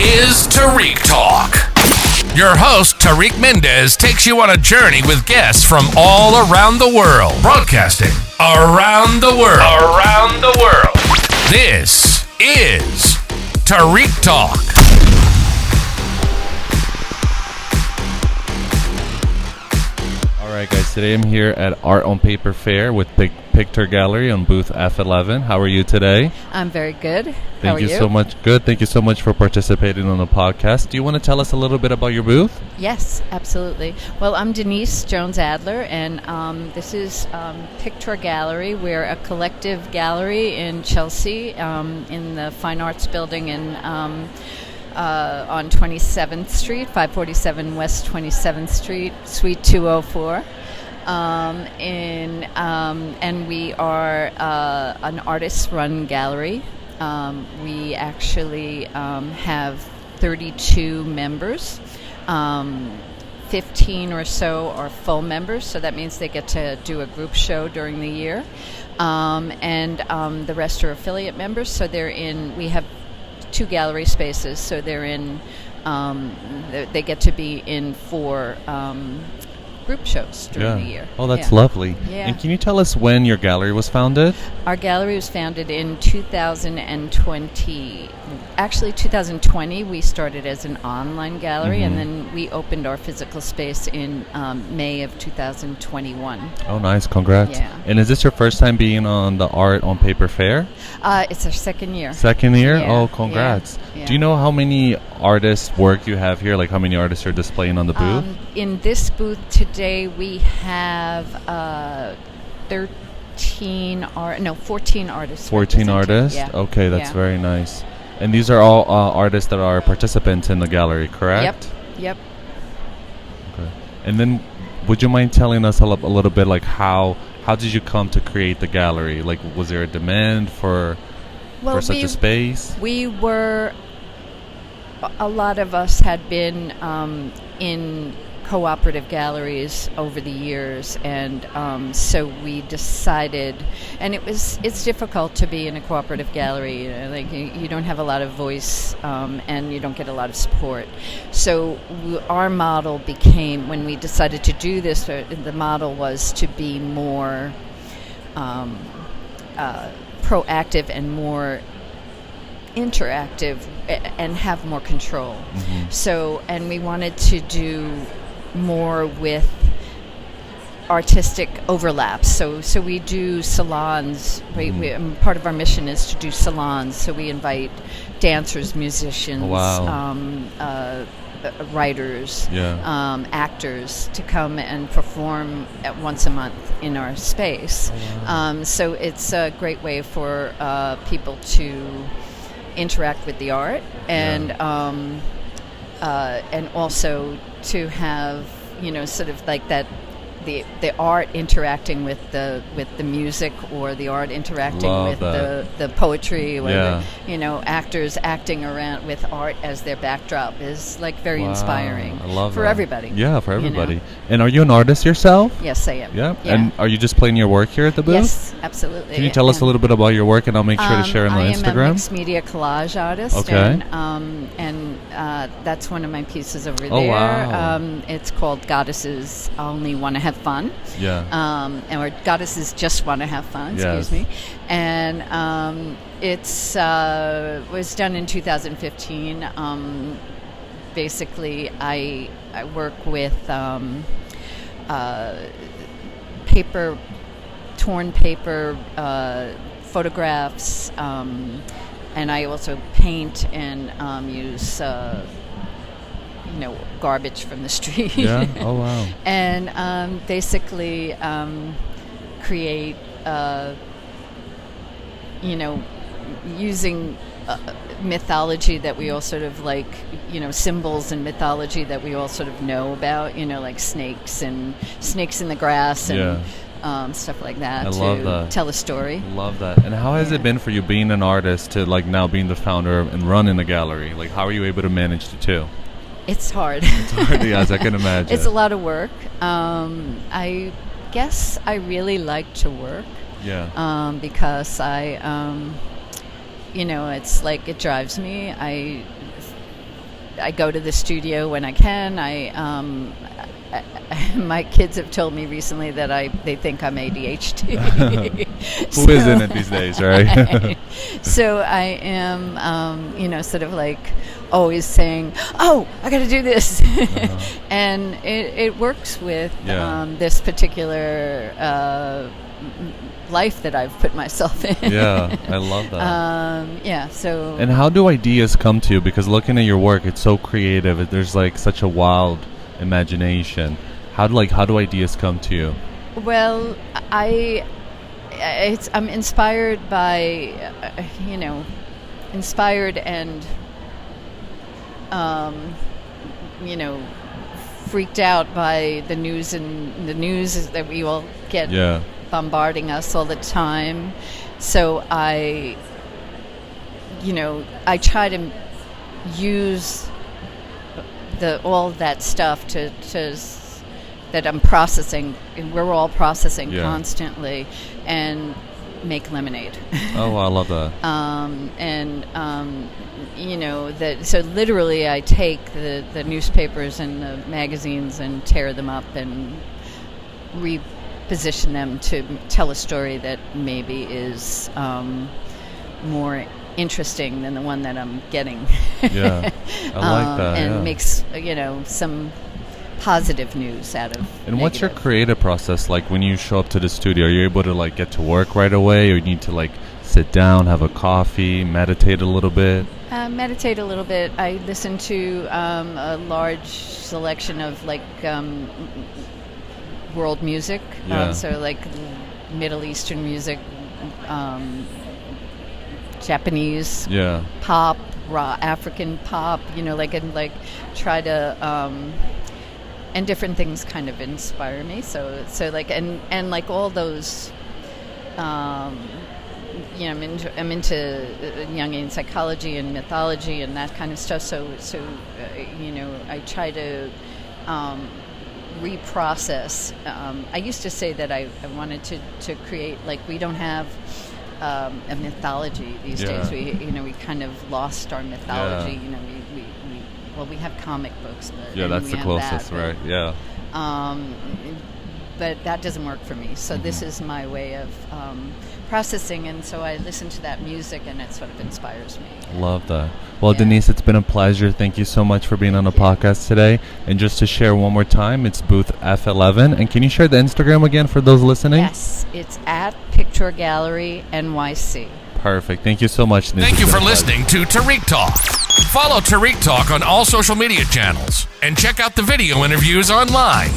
is Tarik Talk. Your host, Tarik Mendes, takes you on a journey with guests from all around the world. Broadcasting around the world. Around the world. This is Tarik Talk. All right, guys, today I'm here at Art on Paper Fair with Pictor Gallery on booth F11. How are you today? I'm very good. How are you? Thank you so much. Good. Thank you so much for participating on the podcast. Do you want to tell us a little bit about your booth? Yes, absolutely. Well, I'm Denise Adler, and this is Pictor Gallery. We're a collective gallery in Chelsea, in the Fine Arts Building on 27th Street, 547 West 27th Street, Suite 204. And we are an artist-run gallery. We actually have 32 members. 15 or so are full members, so that means they get to do a group show during the year. And the rest are affiliate members, so we have 2 gallery spaces, so they get to be in 4 group shows during the year. Oh, that's lovely. Yeah. And can you tell us when your gallery was founded? Our gallery was founded in 2020. Actually, 2020, we started as an online gallery, and then we opened our physical space in May of 2021. Oh, nice. Congrats. Yeah. And is this your first time being on the Art on Paper Fair? It's our second year. Second year? Yeah. Oh, congrats. Yeah. Do you know how many artists' work you have here? Like how many artists are displaying on the booth? In this booth today, we have 14 artists. 14 artists? Yeah. Okay, that's very nice. And these are all artists that are participants in the gallery, correct? Yep. Okay. And then would you mind telling us a little bit, like how did you come to create the gallery? Like, was there a demand for such a space? A lot of us had been in cooperative galleries over the years, and so we decided, and it's difficult to be in a cooperative gallery. Like you don't have a lot of voice, and you don't get a lot of support. So our model became, when we decided to do this, the model was to be more proactive and more interactive and have more control. So, and we wanted to do more with artistic overlaps. So we do salons. Part of our mission is to do salons. So we invite dancers, musicians, writers, actors to come and perform once a month in our space. So it's a great way for people to interact with the art, and also to have, sort of like that, the art interacting with the music, or the art interacting with the poetry, or actors acting around with art as their backdrop is like very inspiring. I love for that. everybody. Yeah, for everybody. And are you an artist yourself? Yes, I am. Yeah. And are you just playing your work here at the booth? Yes, absolutely. Can you tell us a little bit about your work, and I'll make sure to share it on Instagram? I am a mixed media collage artist. Okay. And that's one of my pieces over there. Oh, wow. It's called Goddesses Only Want to Have Fun. Yeah. Or Goddesses Just Want to Have Fun, excuse me. And it's was done in 2015. Basically, I work with torn paper, photographs, and I also paint and use garbage from the street. Yeah. Oh, wow. And basically create, using mythology that we all sort of like, symbols and mythology that we all sort of know about, like snakes in the grass and stuff like that. I love that. Tell a story. Love that. And how has it been for you being an artist to like now being the founder and running a gallery? Like, how are you able to manage the two? It's hard. It's hard, yes, I can imagine. It's a lot of work. I guess I really like to work. Yeah. Because I, it's like it drives me. I I go to the studio when I can. My kids have told me recently that they think I'm ADHD. Who isn't it these days, right? So I am, sort of like always saying, "Oh, I got to do this," and it works with this particular life that I've put myself in. Yeah, I love that. So. And how do ideas come to you? Because looking at your work, it's so creative. There's like such a wild imagination. How do ideas come to you? Well, I'm inspired by, inspired and, freaked out by the news, and the news is that we all get bombarding us all the time. So I try to use all that stuff to that I'm processing, and we're all processing constantly, and make lemonade. Oh, I love that. So literally I take the newspapers and the magazines and tear them up and reposition them to tell a story that maybe is more interesting than the one that I'm getting. Yeah, I like that. And makes some positive news out of And negative. What's your creative process like when you show up to the studio? Are you able to like get to work right away, or you need to like sit down, have a coffee, meditate a little bit? Meditate a little bit. I listen to a large selection of like world music, so like Middle Eastern music, Japanese pop, raw African pop, and try to and different things kind of inspire me. So like and like all those I'm into Jungian psychology and mythology and that kind of stuff. So I try to reprocess. I used to say that I wanted to create, like, we don't have a mythology these days. We kind of lost our mythology. We have comic books. That's the closest, right? Yeah. But that doesn't work for me. So this is my way of processing, and so I listen to that music, and it sort of inspires me. Love that. Well, Denise, it's been a pleasure. Thank you so much for being on the podcast today. And just to share one more time, it's booth F11. And can you share the Instagram again for those listening? Yes, it's at Pictor Gallery NYC. Perfect. Thank you so much, Denise. Thank you for listening to Tarik Talk. Follow Tarik Talk on all social media channels and check out the video interviews online.